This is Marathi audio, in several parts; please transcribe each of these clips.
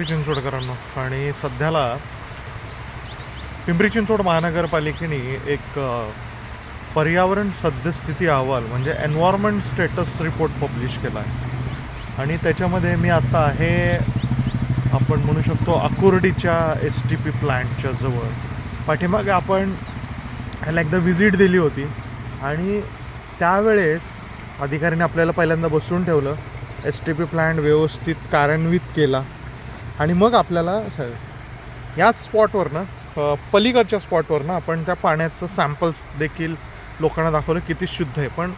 पिंपरी चिंचवडकरांनो. आणि सध्याला पिंपरी चिंचवड महानगरपालिकेने एक पर्यावरण सद्यस्थिती अहवाल म्हणजे एन्व्हायरमेंट स्टेटस रिपोर्ट पब्लिश केला आहे. आणि त्याच्यामध्ये मी आता आहे, आपण म्हणू शकतो, अकोर्डीच्या STP प्लॅन्टच्या जवळ. पाठीमागे आपण ह्याला एकदा व्हिजिट दिली होती आणि त्यावेळेस अधिकाऱ्याने आपल्याला पहिल्यांदा बसवून ठेवलं, STP प्लॅन्ट व्यवस्थित कार्यान्वित केला आणि मग आपल्याला याच स्पॉटवरनं, पलीकडच्या स्पॉटवरनं आपण त्या पाण्याचं सॅम्पल्स देखील लोकांना दाखवलं किती शुद्ध आहे. पण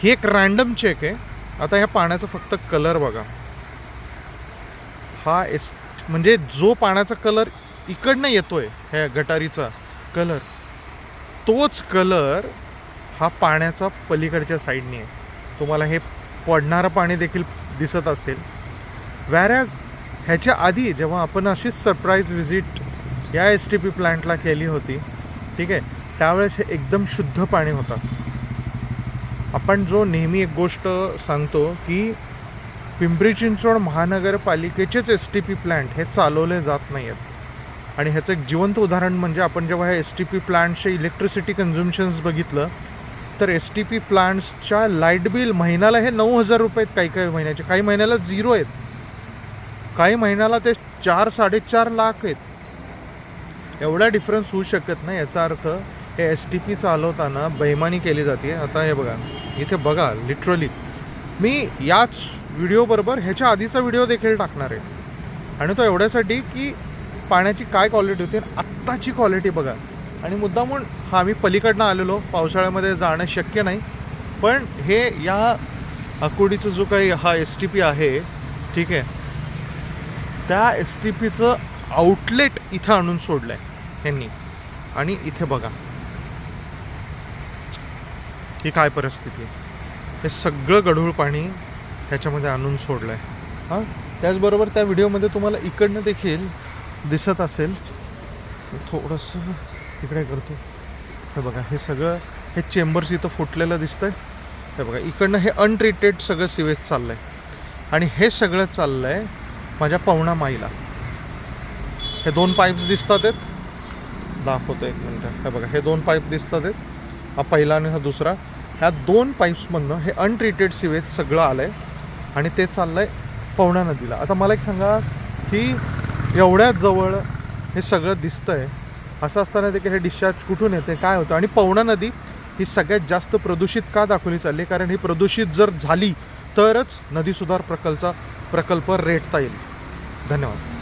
ही एक रँडम चेक आहे. आता ह्या पाण्याचा फक्त कलर बघा. हा म्हणजे जो पाण्याचा कलर इकडनं येतोय, ह्या गटारीचा कलर, तोच कलर हा पाण्याचा पलीकडच्या साईडने आहे. तुम्हाला हे पडणारं पाणी देखील दिसत असेल. वॅरॅज ह्याच्या आधी जेव्हा आपण अशीच सरप्राईज व्हिजिट या STP प्लॅन्टला केली होती, ठीक आहे, त्यावेळेस हे एकदम शुद्ध पाणी होतं. आपण जो नेहमी एक गोष्ट सांगतो की पिंपरी चिंचवड महानगरपालिकेचेच STP प्लॅन्ट हे चालवले जात नाही आहेत. आणि ह्याचं एक जिवंत उदाहरण म्हणजे आपण जेव्हा हे STP प्लॅन्टचे इलेक्ट्रिसिटी कन्झम्शन्स बघितलं तर STP प्लांट्सच्या लाईट बिल महिन्याला हे 9,000 रुपये आहेत. काही महिन्याचे, काही महिन्याला 0 आहेत, काही महिन्याला ते 4-4.5 लाख आहेत. एवढा डिफरन्स होऊ शकत नाही. याचा अर्थ हे STP चालवताना बेईमानी केली जाते. आता हे बघा, इथे बघा, लिटरली मी याच व्हिडिओबरोबर ह्याच्या आधीचा व्हिडिओ देखील टाकणार आहे. आणि तो एवढ्यासाठी की पाण्याची काय क्वालिटी होती, आत्ताची क्वालिटी बघा. आणि मुद्दामून आम्ही पलीकडनं आलेलो, पावसाळ्यामध्ये जाणं शक्य नाही, पण हे या अकोडीचं जो काही हा STP आहे, ठीक आहे, त्या STPचं आउटलेट इथं आणून सोडलं आहे त्यांनी. आणि इथे बघा ही काय परिस्थिती आहे. हे सगळं गढूळ पाणी ह्याच्यामध्ये आणून सोडलं आहे. हां, त्याचबरोबर त्या व्हिडिओमध्ये तुम्हाला इकडनं देखील दिसत असेल, थोडंसं इकडे करतो, हे बघा, हे सगळं हे चेंबर्स इथं फुटलेलं दिसतं आहे. हे बघा, इकडनं हे अनट्रीटेड सगळं सिवेज चाललं आहे. आणि हे सगळं चाललं आहे माझ्या पवना माईला. हे 2 पाईप्स दिसतात आहेत, दाखवतो एक मिनटं. हे बघा, हे 2 पाईप दिसतात आहेत, हा पहिला आणि हा दुसरा. ह्या 2 पाईप्समधनं हे अनट्रीटेड सिवेज सगळं आलं आहे आणि ते चाललं आहे पवना नदीला. आता मला एक सांगा की एवढ्या जवळ हे सगळं दिसतं आहे, असं असताना ते की हे डिस्चार्ज कुठून येते, काय होतं. आणि पवना नदी ही सगळ्यात जास्त प्रदूषित का दाखवली चालली, कारण ही प्रदूषित जर झाली तरच नदी सुधार प्रकल्प रेटता येईल. धन्यवाद.